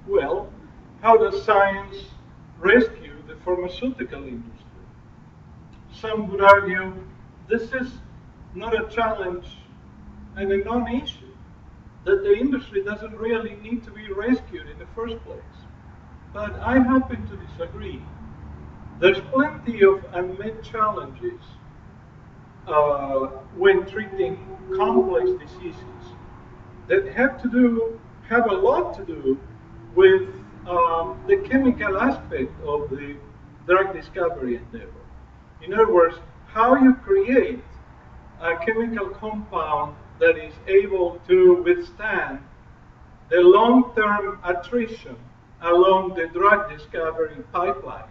Well, how does science rescue the pharmaceutical industry? Some would argue this is not a challenge and a non-issue, that the industry doesn't really need to be rescued in the first place. But I happen to disagree. There's plenty of unmet challenges when treating complex diseases that have a lot to do with the chemical aspect of the drug discovery endeavor. In other words, how you create a chemical compound that is able to withstand the long-term attrition along the drug discovery pipeline.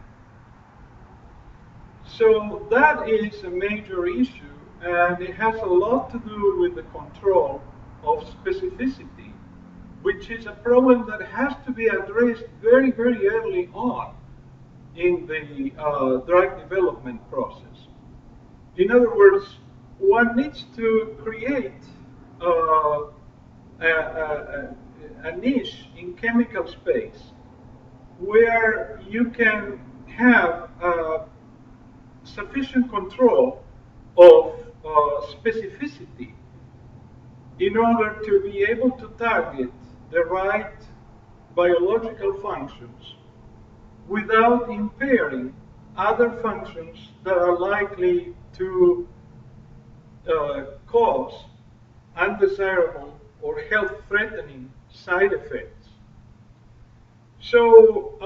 So that is a major issue, and it has a lot to do with the control of specificity, which is a problem that has to be addressed very, very early on in the drug development process. In other words, one needs to create uh, a niche in chemical space where you can have sufficient control of specificity in order to be able to target the right biological functions without impairing other functions that are likely to cause undesirable or health-threatening side effects. So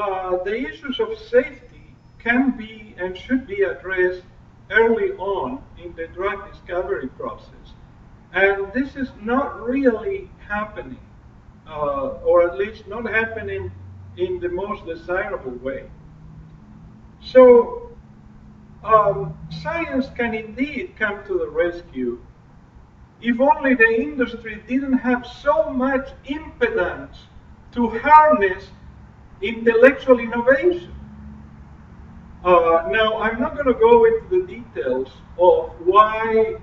the issues of safety can be and should be addressed early on in the drug discovery process. And this is not really happening, or at least not happening in the most desirable way. So science can indeed come to the rescue if only the industry didn't have so much impedance to harness intellectual innovation. Now, I'm not going to go into the details of why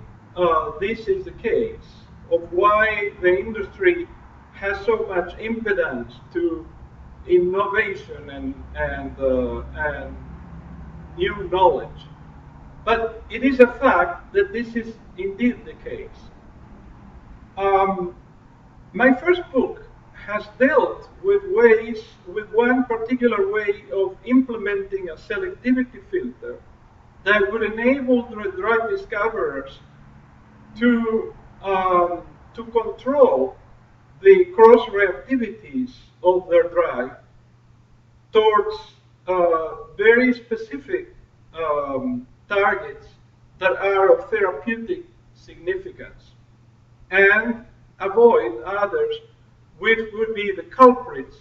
this is the case, of why the industry has so much impedance to innovation and new knowledge. But it is a fact that this is indeed the case. My first book has dealt with one particular way of implementing a selectivity filter that would enable the drug discoverers to, to control the cross-reactivities of their drug towards very specific targets that are of therapeutic significance, and avoid others which would be the culprits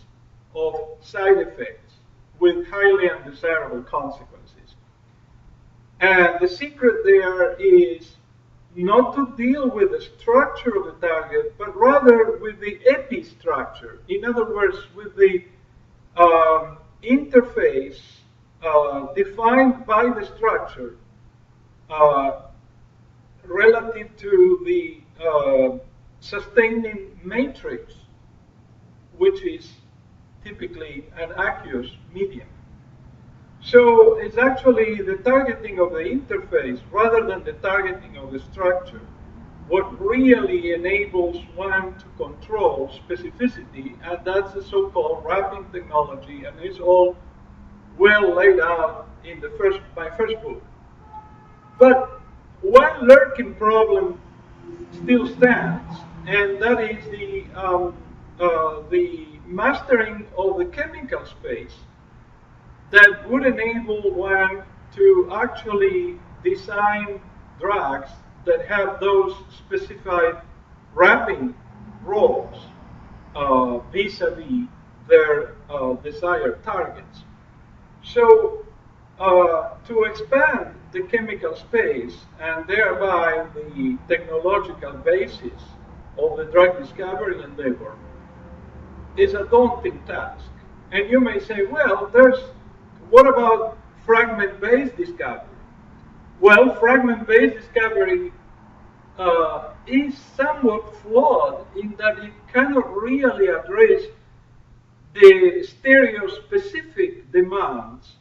of side effects with highly undesirable consequences. And the secret there is not to deal with the structure of the target, but rather with the epistructure. In other words, with the interface defined by the structure relative to the sustaining matrix, which is typically an aqueous medium. So it's actually the targeting of the interface rather than the targeting of the structure what really enables one to control specificity, and that's the so-called wrapping technology, and it's all well laid out in my first book. But one lurking problem still stands, and that is the mastering of the chemical space that would enable one to actually design drugs that have those specified wrapping roles vis-a-vis their desired targets. So to expand the chemical space and thereby the technological basis of the drug discovery endeavor is a daunting task. And you may say, well, what about fragment-based discovery? Well, fragment-based discovery is somewhat flawed in that it cannot really address the stereospecific demands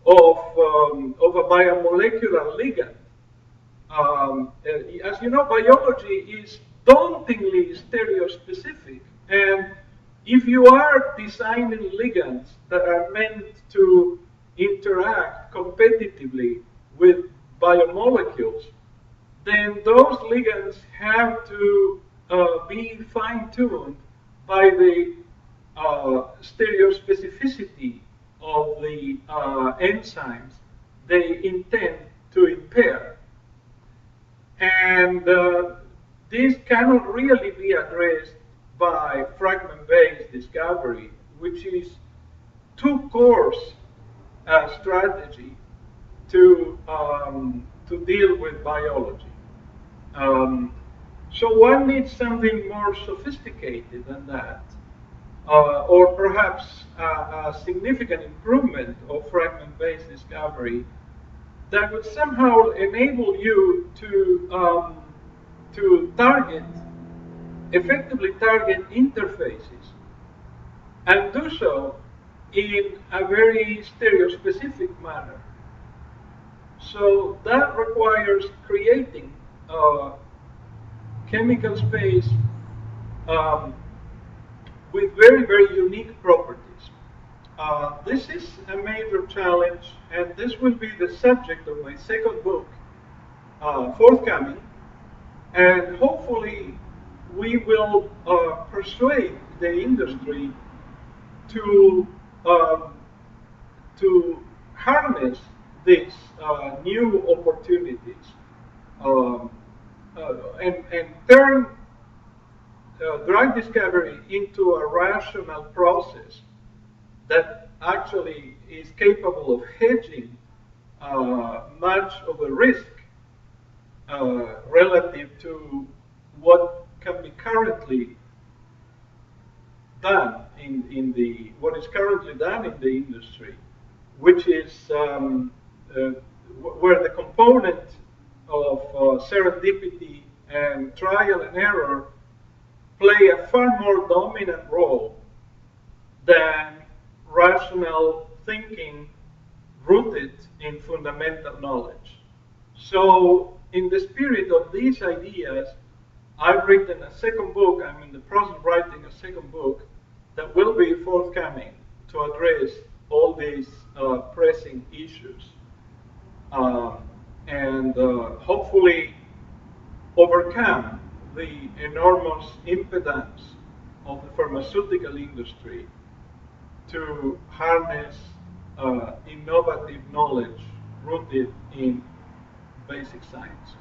of a biomolecular ligand. As you know, biology is dauntingly stereospecific, and if you are designing ligands that are meant to interact competitively with biomolecules, then those ligands have to be fine-tuned by the stereospecificity of the enzymes they intend to impair. And this cannot really be addressed by fragment-based discovery, which is too coarse a strategy to deal with biology. Um, so one needs something more sophisticated than that, or perhaps a significant improvement of fragment-based discovery that would somehow enable you to effectively target interfaces, and do so in a very stereospecific manner. So that requires creating chemical space um, with very, very unique properties. This is a major challenge, and this will be the subject of my second book, forthcoming, and hopefully we will persuade the industry to um, to harness these new opportunities um, and turn drug discovery into a rational process that actually is capable of hedging much of the risk relative to what can be currently done in the what is currently done in the industry, which is where the component of serendipity and trial and error play a far more dominant role than rational thinking rooted in fundamental knowledge. So, in the spirit of these ideas, I've written a second book. I'm in the process of writing a second book that will be forthcoming to address all these pressing issues. Um, and hopefully overcome the enormous impedance of the pharmaceutical industry to harness innovative knowledge rooted in basic science.